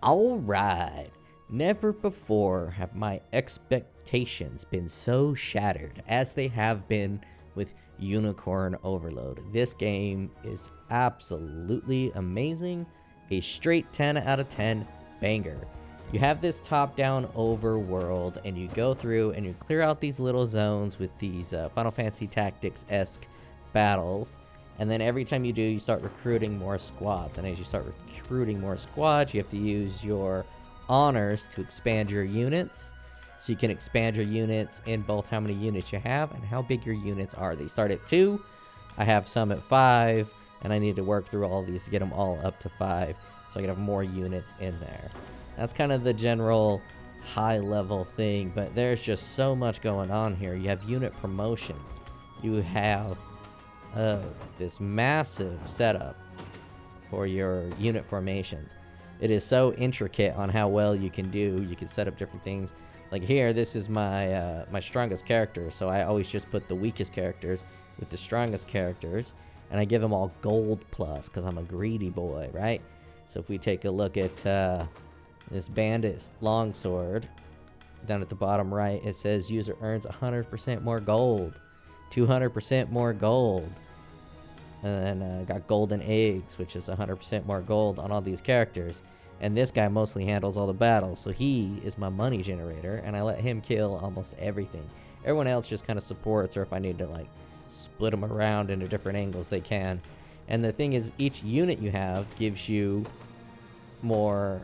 Alright, never before have my expectations been so shattered as they have been with Unicorn Overload. This game is absolutely amazing, a straight 10 out of 10 banger. You have this top-down overworld, and you go through and you clear out these little zones with these Final Fantasy Tactics-esque battles. And then every time you do, you start recruiting more squads. And as you start recruiting more squads, you have to use your honors to expand your units. So you can expand your units in both how many units you have and how big your units are. They start at 2. I have some at 5. And I need to work through all of these to get them all up to 5. So I can have more units in there. That's kind of the general high-level thing. But there's just so much going on here. You have unit promotions. You have this massive setup for your unit formations. It is so intricate on how well you can do. You can set up different things. Like here, this is my my strongest character, so I always just put the weakest characters with the strongest characters, and I give them all gold plus because I'm a greedy boy, right? So if we take a look at this bandit longsword, down at the bottom right, it says user earns 100% more gold, 200% more gold. And then got golden eggs, which is 100% more gold on all these characters. And this guy mostly handles all the battles, so he is my money generator, and I let him kill almost everything. Everyone else just kind of supports, or if I need to like split them around into different angles, they can. And the thing is, each unit you have gives you more.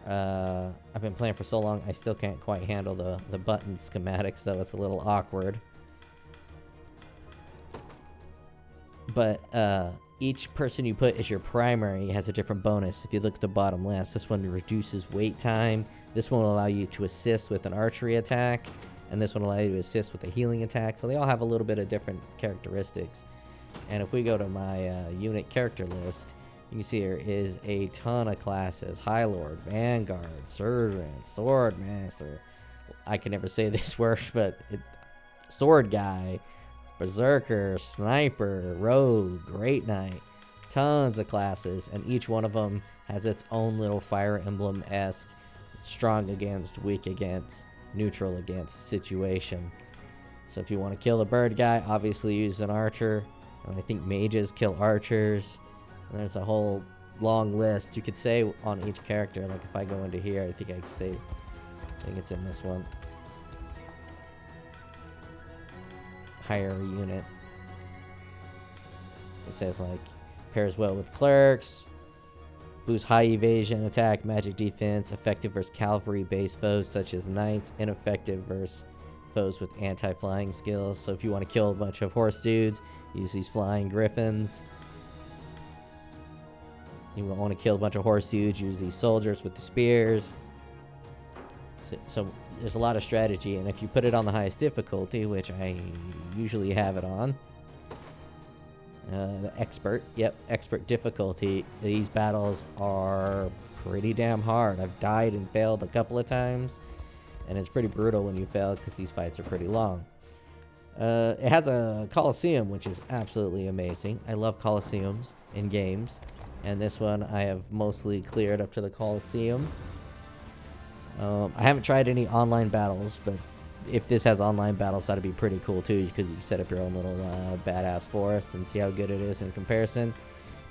I've been playing for so long, I still can't quite handle the button schematics, so it's a little awkward. But each person you put as your primary has a different bonus. If you look at the bottom left, this one reduces wait time. This one will allow you to assist with an archery attack. And this one will allow you to assist with a healing attack. So they all have a little bit of different characteristics. And if we go to my unit character list, you can see there is a ton of classes. High Lord, Vanguard, Servant, Swordmaster. I can never say this word, but Sword Guy, Berserker, Sniper, Rogue, Great Knight, tons of classes, and each one of them has its own little Fire Emblem-esque strong against, weak against, neutral against situation. So if you want to kill the bird guy, obviously use an archer, and I think mages kill archers, and there's a whole long list. You could say on each character, like if I go into here, I think I could say, I think it's in this one. Hire a unit. It says like pairs well with clerks, boosts high evasion, attack, magic defense, effective versus cavalry based foes such as knights, ineffective versus foes with anti-flying skills. So if you want to kill a bunch of horse dudes, use these flying griffins. You want to kill a bunch of horse dudes, use these soldiers with the spears. So there's a lot of strategy, and if you put it on the highest difficulty, which I usually have it on, the expert, expert difficulty, these battles are pretty damn hard. I've died and failed a couple of times, and it's pretty brutal when you fail because these fights are pretty long. It has a Coliseum, which is absolutely amazing. I love Coliseums in games, and this one I have mostly cleared up to the Coliseum. I haven't tried any online battles, but if this has online battles, that'd be pretty cool too, because you can set up your own little badass forest and see how good it is in comparison.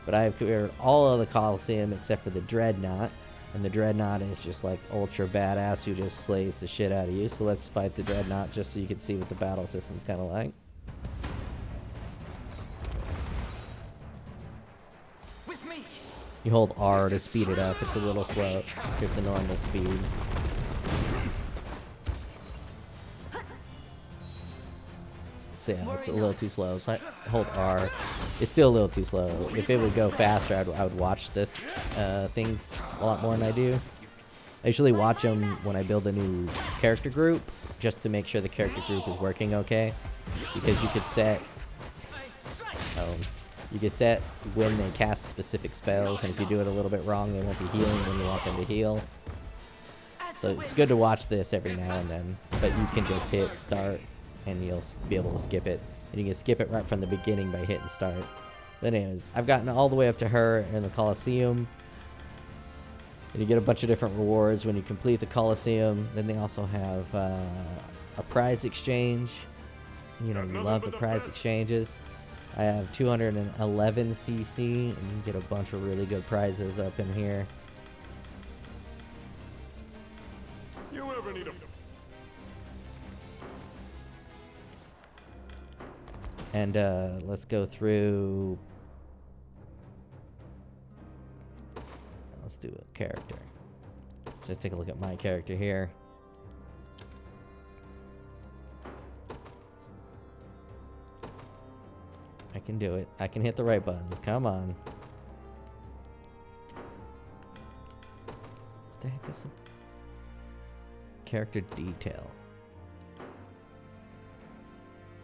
But I've cleared all of the Coliseum except for the Dreadnought, and the Dreadnought is just like ultra badass who just slays the shit out of you. So let's fight the Dreadnought just so you can see what the battle system's kind of like. You hold R to speed it up. It's a little slow. Here's the normal speed. So yeah, it's a little too slow. So I hold R. It's still a little too slow. If it would go faster, I would watch the things a lot more than I do. I usually watch them when I build a new character group, just to make sure the character group is working okay. Because you could set... you can set when they cast specific spells, and if you do it a little bit wrong, they won't be healing when you want them to heal. So it's good to watch this every now and then, but you can just hit start, and you'll be able to skip it. And you can skip it right from the beginning by hitting start. But anyways, I've gotten all the way up to her in the Coliseum. And you get a bunch of different rewards when you complete the Coliseum. Then they also have a prize exchange. You know, you love the prize exchanges. I have 211 CC, and you can get a bunch of really good prizes up in here. You ever need a... And let's go through. Let's do a character. Let's just take a look at my character here. I can do it. I can hit the right buttons. Come on. What the heck is the character detail?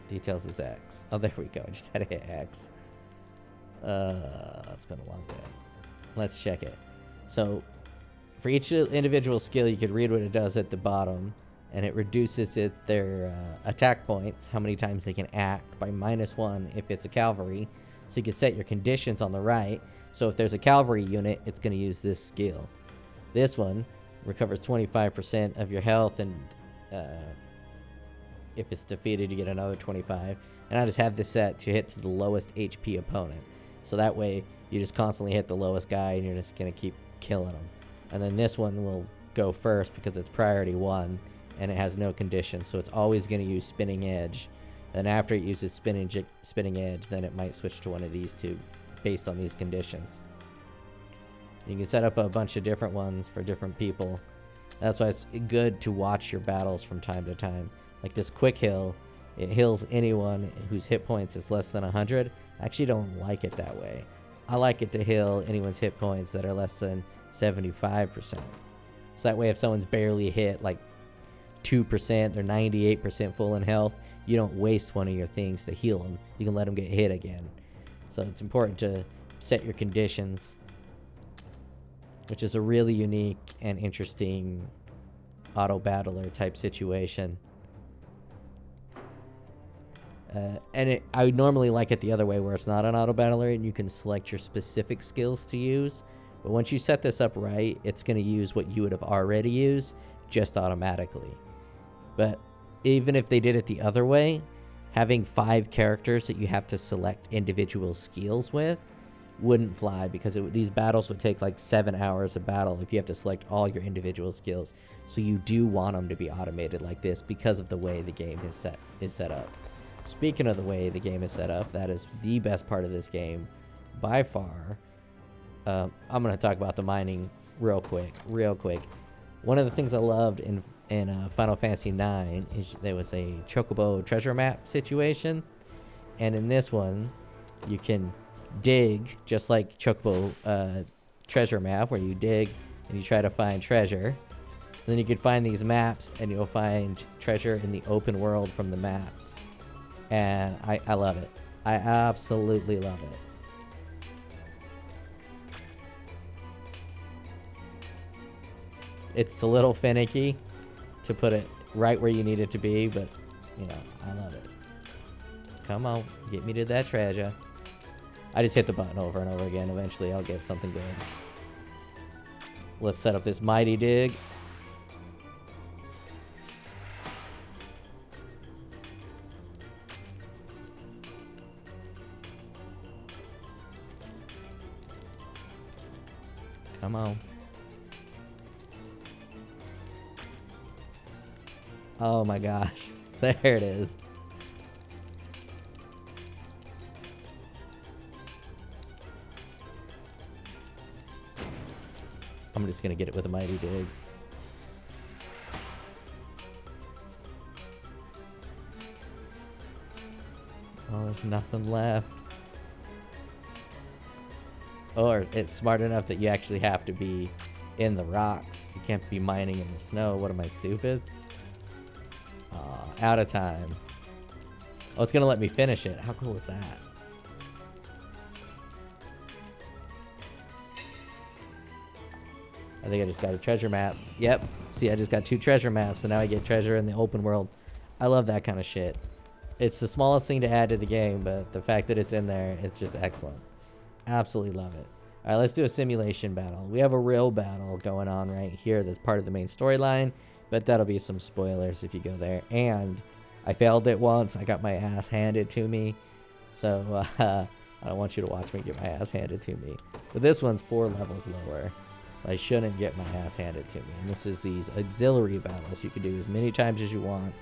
Details is X. Oh, there we go. I just had to hit X. It's been a long day. Let's check it. So, for each individual skill, you could read what it does at the bottom, and it reduces their attack points, how many times they can act, by -1 if it's a cavalry. So you can set your conditions on the right. So if there's a cavalry unit, it's going to use this skill. This one recovers 25% of your health, and if it's defeated, you get another 25. And I just have this set to hit to the lowest HP opponent. So that way, you just constantly hit the lowest guy, and you're just going to keep killing them. And then this one will go first because it's priority 1, and it has no conditions. So it's always going to use Spinning Edge. And after it uses Spinning Edge, then it might switch to one of these two based on these conditions. You can set up a bunch of different ones for different people. That's why it's good to watch your battles from time to time. Like this quick heal, it heals anyone whose hit points is less than 100. I actually don't like it that way. I like it to heal anyone's hit points that are less than 75%. So that way if someone's barely hit like 2%, they're 98% full in health, you don't waste one of your things to heal them. You can let them get hit again. So it's important to set your conditions, which is a really unique and interesting auto battler type situation. I would normally like it the other way, where it's not an auto battler and you can select your specific skills to use. But once you set this up right, it's going to use what you would have already used just automatically. But even if they did it the other way, having 5 characters that you have to select individual skills with wouldn't fly, because these battles would take like 7 hours of battle if you have to select all your individual skills. So you do want them to be automated like this because of the way the game is set up. Speaking of the way the game is set up, that is the best part of this game by far. I'm going to talk about the mining real quick. One of the things I loved in Final Fantasy IX is there was a Chocobo treasure map situation. And in this one, you can dig just like Chocobo treasure map, where you dig and you try to find treasure. And then you can find these maps, and you'll find treasure in the open world from the maps. And I love it. I absolutely love it. It's a little finicky to put it right where you need it to be, but, you know, I love it. Come on, get me to that treasure. I just hit the button over and over again. Eventually, I'll get something good. Let's set up this mighty dig. Come on. Oh my gosh. There it is. I'm just gonna get it with a mighty dig. Oh, there's nothing left. Or it's smart enough that you actually have to be in the rocks. You can't be mining in the snow. What am I, stupid? Out of time. Oh, it's gonna let me finish it. How cool is that? I think I just got a treasure map. Yep. See, I just got 2 treasure maps, and now I get treasure in the open world. I love that kind of shit. It's the smallest thing to add to the game, but the fact that it's in there, it's just excellent. Absolutely love it. All right, let's do a simulation battle. We have a real battle going on right here that's part of the main storyline, but that'll be some spoilers if you go there. And I failed it once. I got my ass handed to me. So I don't want you to watch me get my ass handed to me. But this one's 4 levels lower, so I shouldn't get my ass handed to me. And this is these auxiliary battles. You can do as many times as you want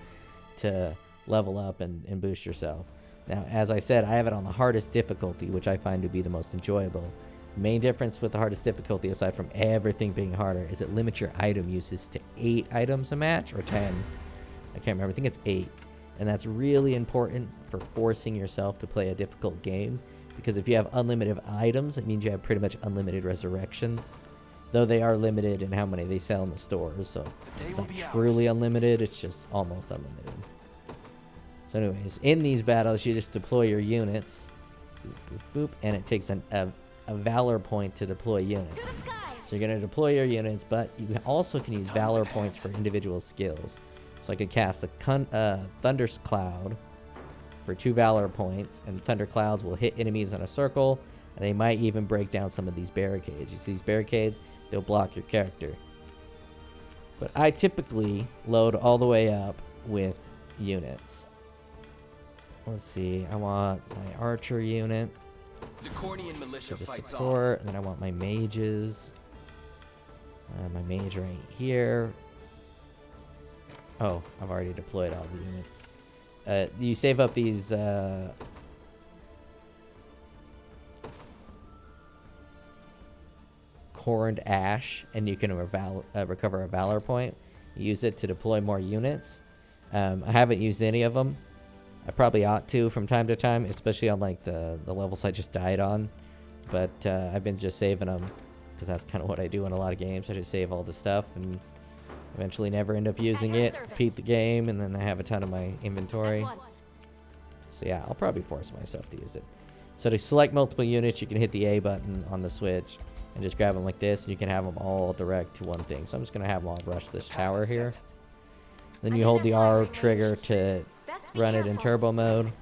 to level up and boost yourself. Now, as I said, I have it on the hardest difficulty, which I find to be the most enjoyable. Main difference with the hardest difficulty, aside from everything being harder, is it limits your item uses to 8 items a match, or 10. I can't remember. I think it's 8. And that's really important for forcing yourself to play a difficult game, because if you have unlimited items, it means you have pretty much unlimited resurrections. Though they are limited in how many they sell in the stores, so it's not truly unlimited, it's just almost unlimited. So anyways, in these battles, you just deploy your units, boop, boop, boop, and it takes a valor point to deploy units. So you're going to deploy your units, but you also can use valor points for individual skills. So I could cast a Thunder Cloud for 2 valor points, and Thunder Clouds will hit enemies in a circle, and they might even break down some of these barricades. You see these barricades? They'll block your character. But I typically load all the way up with units. Let's see, I want my archer unit for the support, and then I want my mages. My mage right here. Oh, I've already deployed all the units. You save up these Corned Ash, and you can recover a valor point. Use it to deploy more units. I haven't used any of them. I probably ought to from time to time, especially on like the levels I just died on. But I've been just saving them, because that's kind of what I do in a lot of games. I just save all the stuff and eventually never end up using it, repeat the game, and then I have a ton of my inventory. So yeah, I'll probably force myself to use it. So to select multiple units, you can hit the A button on the Switch and just grab them like this, and you can have them all direct to one thing. So I'm just going to have them all rush this tower here. Then you hold the R trigger to run it in turbo mode.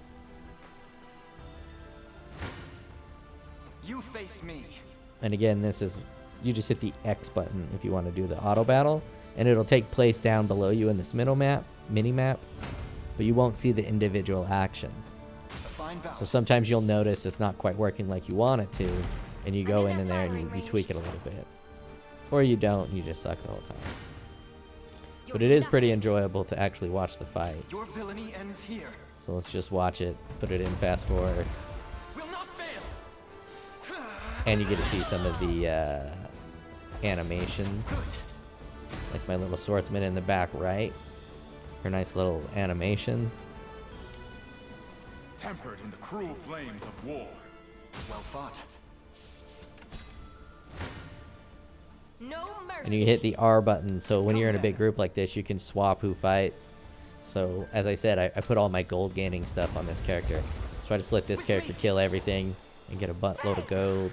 You face me. And again, this is, you just hit the X button if you want to do the auto battle, and it'll take place down below you in this mini map, but you won't see the individual actions. So sometimes you'll notice it's not quite working like you want it to, and you go in there and you tweak it a little bit. Or you don't, and you just suck the whole time. But it is pretty enjoyable to actually watch the fights. Your villainy ends here. So let's just watch it, put it in fast forward. Will not fail. And you get to see some of the animations. Like my little swordsman in the back right. Her nice little animations. Tempered in the cruel flames of war. Well fought. No mercy. And you hit the R button, so when you're in a big group like this, you can swap who fights. So, as I said, I put all my gold gaining stuff on this character. So I just let this character kill everything and get a buttload of gold.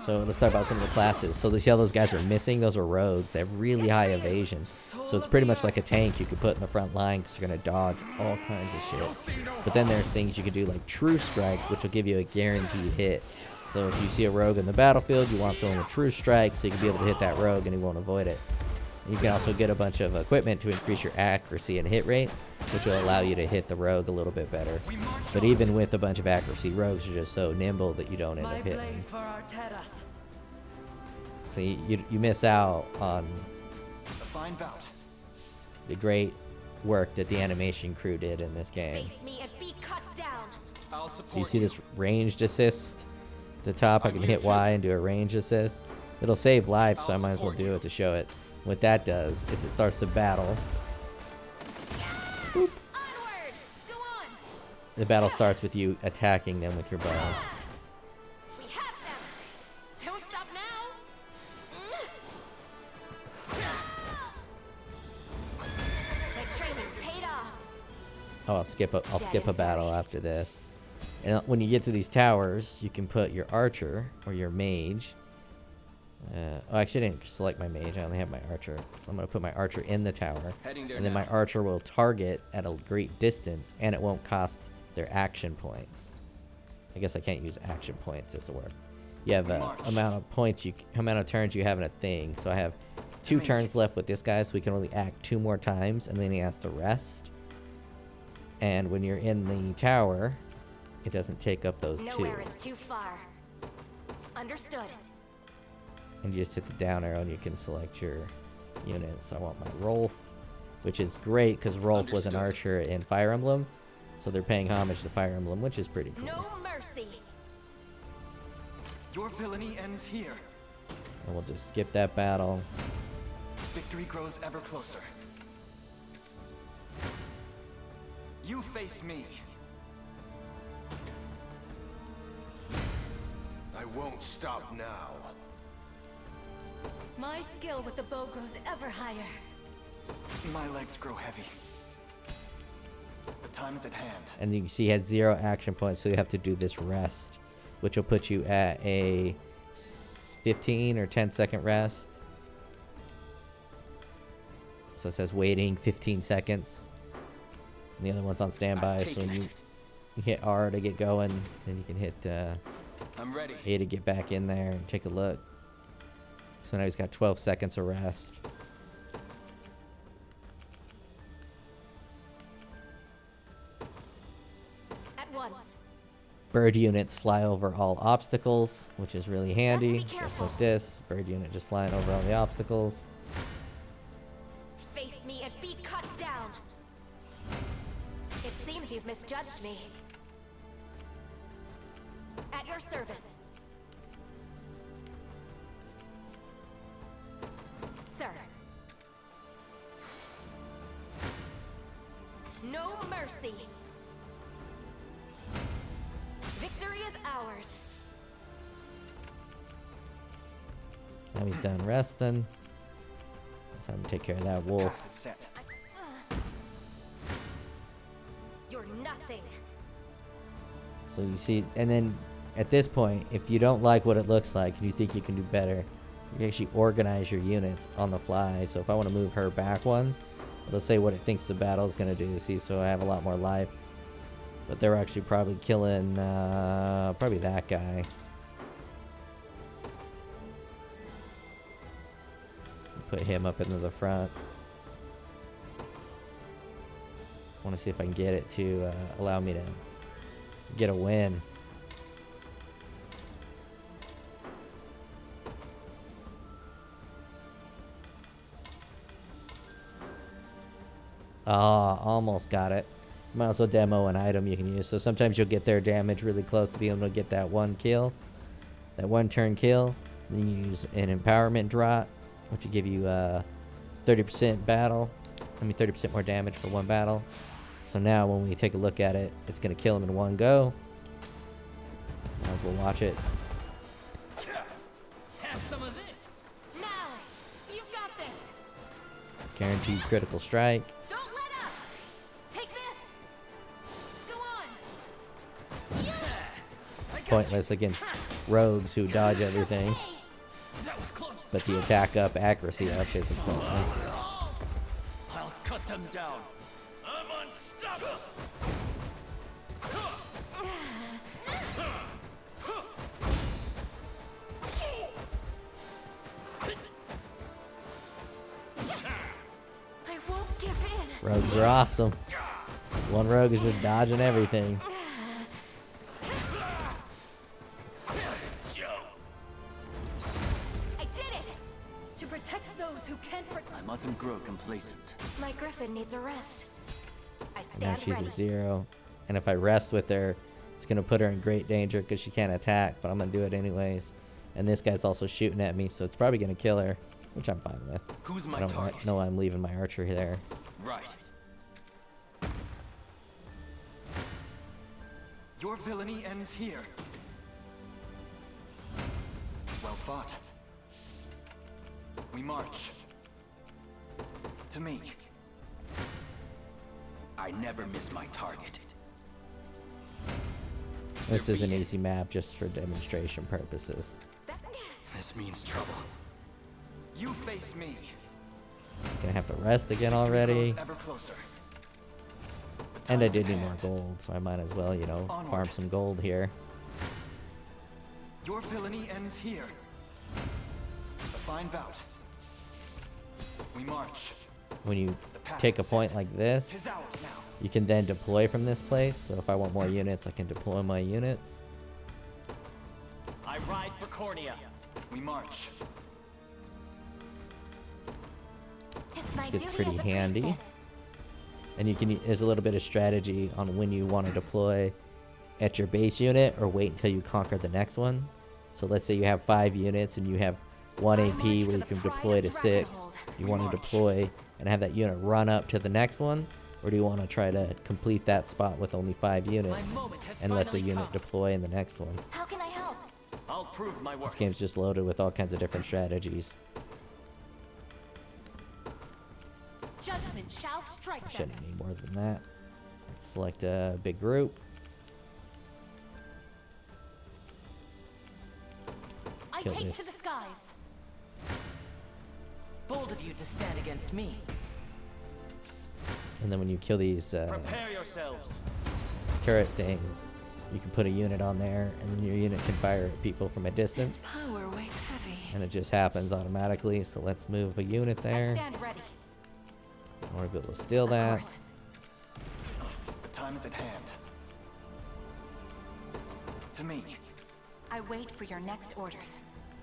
So let's talk about some of the classes. So you see how those guys are missing? Those are rogues. They have really high evasion. So it's pretty much like a tank you could put in the front line, because you're going to dodge all kinds of shit. But then there's things you can do like True Strike, which will give you a guaranteed hit. So if you see a rogue in the battlefield, you want someone with True Strike, so you can be able to hit that rogue and he won't avoid it. You can also get a bunch of equipment to increase your accuracy and hit rate, which will allow you to hit the rogue a little bit better. But even with a bunch of accuracy, rogues are just so nimble that you don't end up hitting. So you miss out on the great work that the animation crew did in this game. So you see this ranged assist at the top. I can hit Y and do a range assist. It'll save life, so I might as well do it to show it. What that does is it starts the battle. Boop. The battle starts with you attacking them with your bow. We have them. Don't stop now. The training's paid off. Oh, I'll skip a battle after this. And when you get to these towers, you can put your archer or your mage. Actually, I didn't select my mage. I only have my archer. So I'm going to put my archer in the tower. And then my archer will target at a great distance, and it won't cost their action points. I guess I can't use action points as a word. You have a amount of points amount of turns you have in a thing. So I have 2 turns left with this guy, so we can only act 2 more times, and then he has to rest. And when you're in the tower, it doesn't take up those 2. Nowhere is too far. Understood. And you just hit the down arrow and you can select your units. I want my Rolf, which is great because Rolf was an archer in Fire Emblem. So they're paying homage to Fire Emblem, which is pretty cool. No mercy. Your villainy ends here. And we'll just skip that battle. Victory grows ever closer. You face me. I won't stop now. My skill with the bow grows ever higher. My legs grow heavy. The time is at hand. And you can see he has 0 action points, so you have to do this rest, which will put you at a 15 or 10-second rest. So it says waiting 15 seconds. And the other one's on standby, so when you hit R to get going, then you can hit I'm ready. A to get back in there and take a look. So now he's got 12 seconds of rest. At once. Bird units fly over all obstacles, which is really handy. be Just careful. like this. Bird unit just flying over all the obstacles. Face me and be cut down. It seems you've misjudged me. At your service. Sir. No mercy. Victory is ours. Now he's done resting. Time to take care of that wolf. Path is set. You're nothing. So you see, and then at this point, if you don't like what it looks like and you think you can do better, you can actually organize your units on the fly. So if I want to move her back one, it'll say what it thinks the battle is going to do. See, so I have a lot more life. But they're actually probably killing probably that guy. Put him up into the front. I want to see if I can get it to allow me to get a win. Almost got it. Might as well demo an item you can use. So sometimes you'll get their damage really close to being able to get that one kill. That one turn kill. Then you use an empowerment drop, which will give you 30% battle. 30% more damage for one battle. So now when we take a look at it, it's going to kill him in one go. Might as well watch it. Have some of this. Now, you've got this. Guaranteed critical strike. Don't let up. Take this. Go on. Yeah. Pointless against rogues who dodge everything. That was close. But the attack up, accuracy up is pointless. I'll cut them down. I'm unstoppable. I won't give in. Rogues are awesome. One rogue is just dodging everything. I did it. To protect those who can't I mustn't grow complacent. My griffin needs a rest. I Now stand she's ready. a 0. And if I rest with her, it's going to put her in great danger because she can't attack. But I'm going to do it anyways. And this guy's also shooting at me, so it's probably going to kill her. Which I'm fine with. Who's my I don't target? know I'm leaving my archer there. Right. Your villainy ends here. Well fought. We march. To me. I never miss my target. This is an easy map just for demonstration purposes. This means trouble. You face me. Gonna have to rest again already. Grows ever closer. The And I time is did at need more hand. gold, so I might as well, you know, Onward. farm some gold here. Your villainy ends here. A fine bout. We march. When you The path take a is point set. like this, Tis ours now. you can then deploy from this place. So if I want more units, I can deploy my units. I ride for Cornea. We march. It's my Gets duty pretty as a handy. priestess. And you can, there's a little bit of strategy on when you want to deploy at your base unit or wait until you conquer the next one. So let's say you have 5 units and you have 1 I AP march where to you the can pride deploy of to 6. Dragonhold. You We want to march. deploy and have that unit run up to the next one, or do you want to try to complete that spot with only 5 units moment has and let the finally unit come. deploy in the next one? How can I help? I'll prove my worth. This game's just loaded with all kinds of different strategies. Judgment shall strike them. Shouldn't need more than that. Let's select a big group. I Kill take this. to the skies. Bold of you to stand against me. And then when you kill these Prepare yourselves. turret things, you can put a unit on there, and then your unit can fire at people from a distance. This power weighs heavy. And it just happens automatically. So let's move a unit I there. stand ready. I want to be able to steal Of that. course. The time is at hand. To me. I wait for your next orders.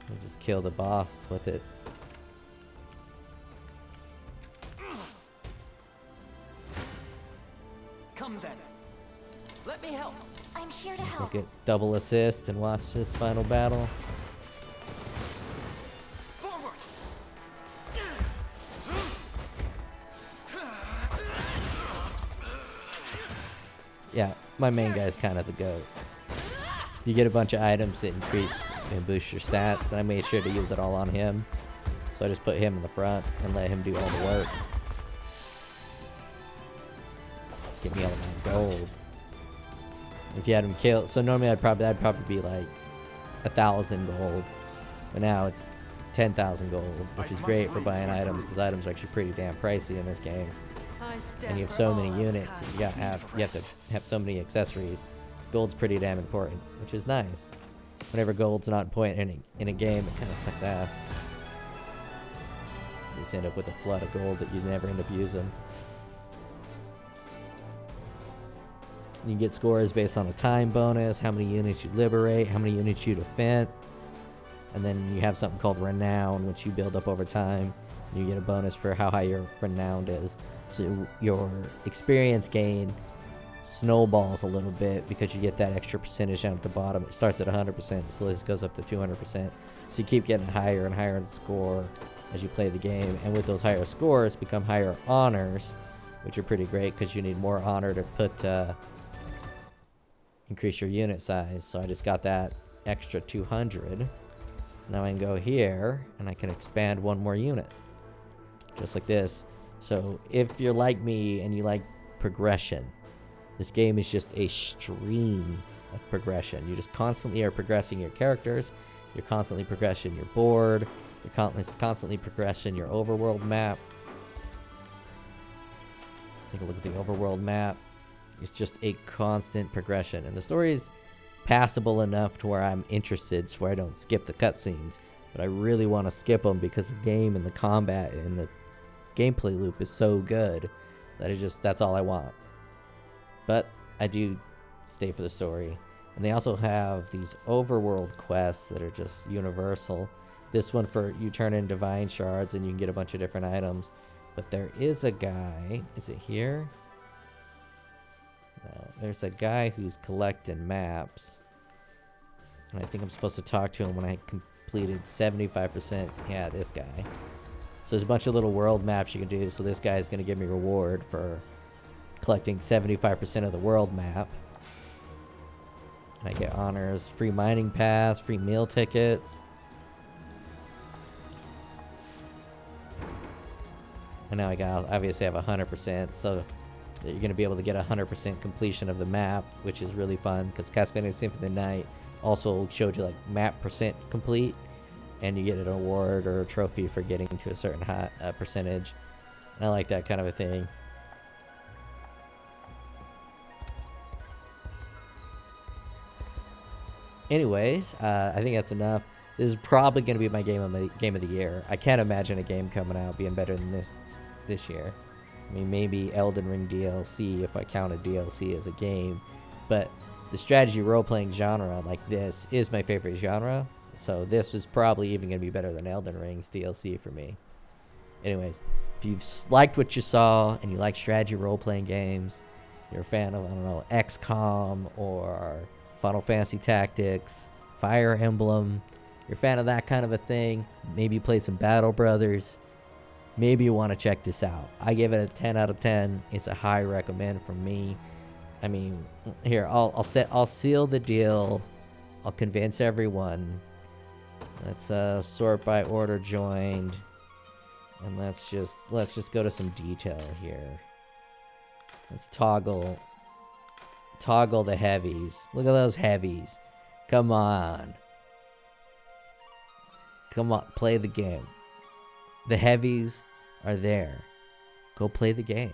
We'll just kill the boss with it. Come then. Let me help. I'm here to So help. get double assist and watch this final battle. Forward. Yeah, my main guy's kind of the GOAT. You get a bunch of items that increase and boost your stats, and I made sure to use it all on him. So I just put him in the front and let him do all the work. Get me all my gold. If you had him killed, so normally that'd probably be like 1,000 gold, but now it's 10,000 gold, which is great for buying items because items are actually pretty damn pricey in this game. And you have so many units, you have to have so many accessories. Gold's pretty damn important, which is nice. Whenever gold's not important in a game, it kind of sucks ass. You just end up with a flood of gold that you never end up using. You can get scores based on a time bonus, how many units you liberate, how many units you defend. And then you have something called renown, which you build up over time. And you get a bonus for how high your renown is. So your experience gain snowballs a little bit because you get that extra percentage down at the bottom. It starts at 100%, so this goes up to 200%. So you keep getting higher and higher in score as you play the game. And with those higher scores become higher honors, which are pretty great because you need more honor to put increase your unit size. So I just got that extra 200. Now I can go here and I can expand one more unit just like this. So if you're like me and you like progression, this game is just a stream of progression. You just constantly are progressing your characters, you're constantly progressing your board, you're constantly progressing your overworld map. Take a look at the overworld map. It's just a constant progression, and the story is passable enough to where I'm interested, so I don't skip the cutscenes. But I really want to skip them because the game and the combat and the gameplay loop is so good that that's all I want. But I do stay for the story. And they also have these overworld quests that are just universal. This one for you turn in divine shards and you can get a bunch of different items. But there is a guy, is it here? No, there's a guy who's collecting maps. And I think I'm supposed to talk to him when I completed 75%. Yeah, this guy. So there's a bunch of little world maps you can do. So this guy is going to give me a reward for collecting 75% of the world map. And I get honors, free mining pass, free meal tickets. And now I got obviously have 100%, so you're going to be able to get 100% completion of the map, which is really fun because Castlevania Symphony of the Night also showed you like map percent complete, and you get an award or a trophy for getting to a certain high percentage. And I like that kind of a thing. anyways, I think that's enough. This is probably going to be my game of the year. I can't imagine a game coming out being better than this year. I mean, maybe Elden Ring DLC if I count a DLC as a game, but the strategy role-playing genre like this is my favorite genre. So this was probably even going to be better than Elden Ring's DLC for me. Anyways, if you've liked what you saw and you like strategy role-playing games, you're a fan of, I don't know, XCOM or Final Fantasy Tactics, Fire Emblem, you're a fan of that kind of a thing, maybe you play some Battle Brothers, maybe you want to check this out. I give it a 10 out of 10. It's a high recommend from me. I mean, here, I'll seal the deal. I'll convince everyone. Let's sort by order joined. And let's just go to some detail here. Let's toggle the heavies. Look at those heavies. Come on. Come on, play the game. The heavies are there. Go play the game.